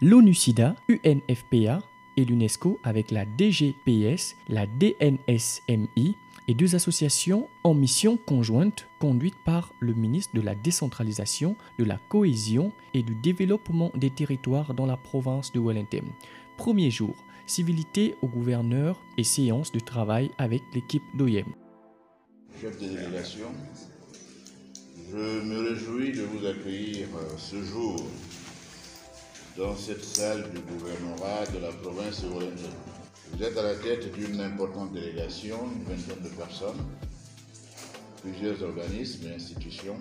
l'ONU-SIDA, UNFPA et l'UNESCO avec la DGPS, la DNSMI et 2 associations en mission conjointe conduites par le ministre de la Décentralisation, de la Cohésion et du Développement des territoires dans la province de Wellington. Premier jour, civilité au gouverneur et séance de travail avec l'équipe d'OIM. Chef de délégation, je me réjouis de vous accueillir ce jour dans cette salle du gouvernorat de la province de Wellington. Vous êtes à la tête d'une importante délégation, une vingtaine de personnes, plusieurs organismes et institutions.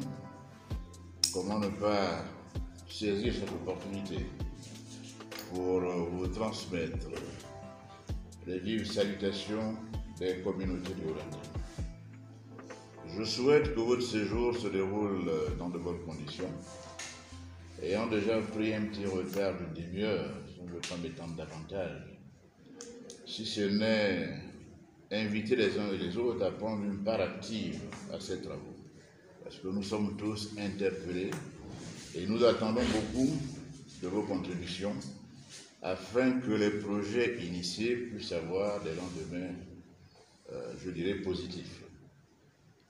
Comment ne pas saisir cette opportunité pour vous transmettre les vives salutations des communautés de Wellington. Je souhaite que votre séjour se déroule dans de bonnes conditions. Ayant déjà pris un petit retard d'une demi-heure, je ne veux pas m'étendre davantage. Si ce n'est inviter les uns et les autres à prendre une part active à ces travaux. Parce que nous sommes tous interpellés et nous attendons beaucoup de vos contributions afin que les projets initiés puissent avoir des lendemains, je dirais, positifs.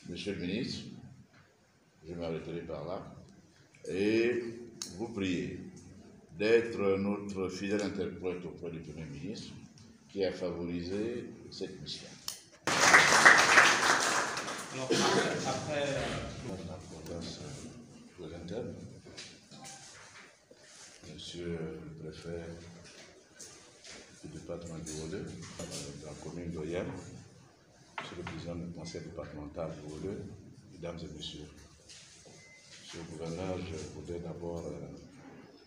Monsieur le ministre, je m'arrêterai par là et vous prier d'être notre fidèle interprète auprès du Premier ministre qui a favorisé cette mission. Alors, après la province de Wellington, monsieur le préfet du département du Haut-Leu, de la commune d'Oyem, monsieur le président du conseil départemental du Haut-Leu, mesdames et messieurs, monsieur le gouverneur, je voudrais d'abord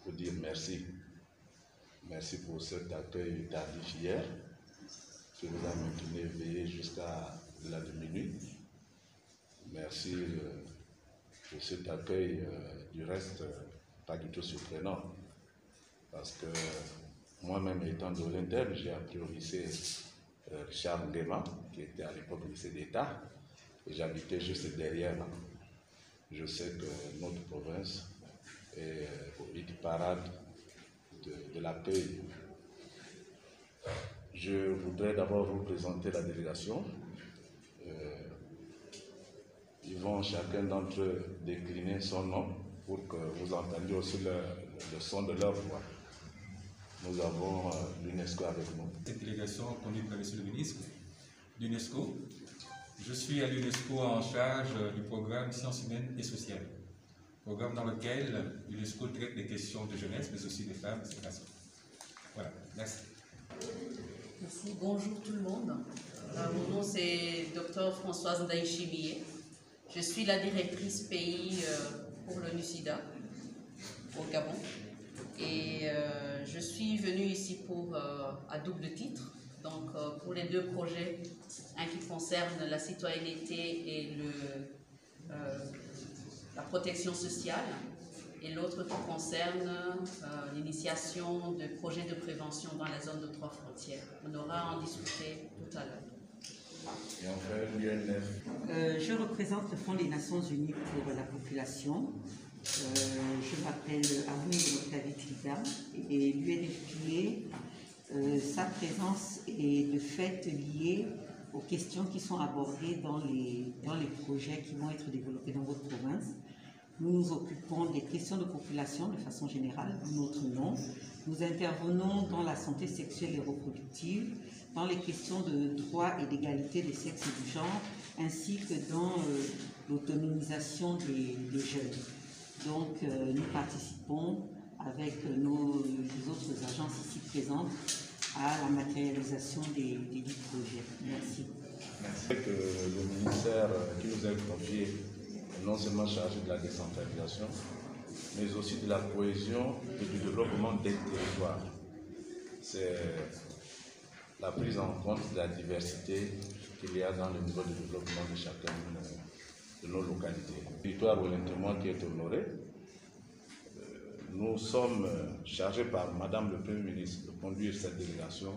vous dire merci. Merci pour cet accueil tardif hier, qui vous a maintenu éveillé jusqu'à la minuit. Merci pour cet accueil, du reste, pas du tout surprenant, parce que moi-même étant de Wellington, j'ai appris au lycée Richard Nguema, qui était à l'époque lycée d'État, et j'habitais juste derrière. Je sais que notre province est au hit parade de l'accueil. Je voudrais d'abord vous présenter la délégation. Ils vont chacun d'entre eux décliner son nom pour que vous entendiez aussi le son de leur voix. Nous avons l'UNESCO avec nous. Cette délégation conduite par monsieur le ministre d'UNESCO. Je suis à l'UNESCO en charge du programme Sciences humaines et sociales. Programme dans lequel l'UNESCO traite des questions de jeunesse, mais aussi des femmes, etc. Voilà, merci. Merci, bonjour tout le monde. Mon nom c'est Dr Françoise Ndaïchimié. Je suis la directrice pays pour l'ONU-SIDA au Gabon. Et je suis venue ici à double titre. Donc pour les 2 projets, un qui concerne la citoyenneté et la protection sociale, et l'autre qui concerne l'initiation de projets de prévention dans la zone de 3 frontières. On aura à en discuter tout à l'heure. Et enfin, l'UNF. Je représente le Fonds des Nations Unies pour la population. Je m'appelle Arun Okavit-Lida et l'UNFPA, sa présence est de fait liée aux questions qui sont abordées dans les projets qui vont être développés dans votre province. Nous nous occupons des questions de population de façon générale, notre nom. Nous intervenons dans la santé sexuelle et reproductive, dans les questions de droit et d'égalité des sexes et du genre, ainsi que dans l'autonomisation des jeunes. Donc, nous participons avec les autres agences ici présentes à la matérialisation des projets. Merci. Merci. Que le ministère qui nous a confié est non seulement chargé de la décentralisation, mais aussi de la cohésion et du développement des territoires. C'est la prise en compte de la diversité qu'il y a dans le niveau de développement de chacune de nos localités. Le territoire wellingtonois qui est honoré, nous sommes chargés par Madame le Premier ministre de conduire cette délégation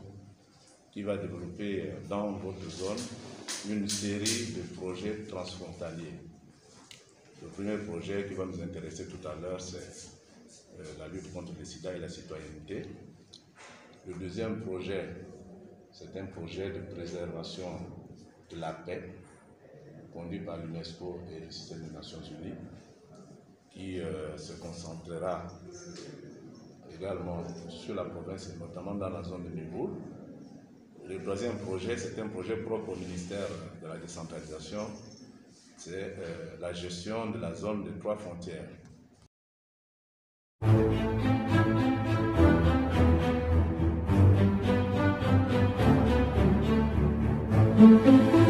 qui va développer dans votre zone une série de projets transfrontaliers. Le premier projet qui va nous intéresser tout à l'heure, c'est la lutte contre le sida et la citoyenneté. Le deuxième projet, c'est un projet de préservation de la paix conduit par l'UNESCO et le système des Nations Unies qui se concentrera également sur la province et notamment dans la zone de Niboul. Le troisième projet, c'est un projet propre au ministère de la décentralisation, c'est la gestion de la zone de 3 frontières. Thank you.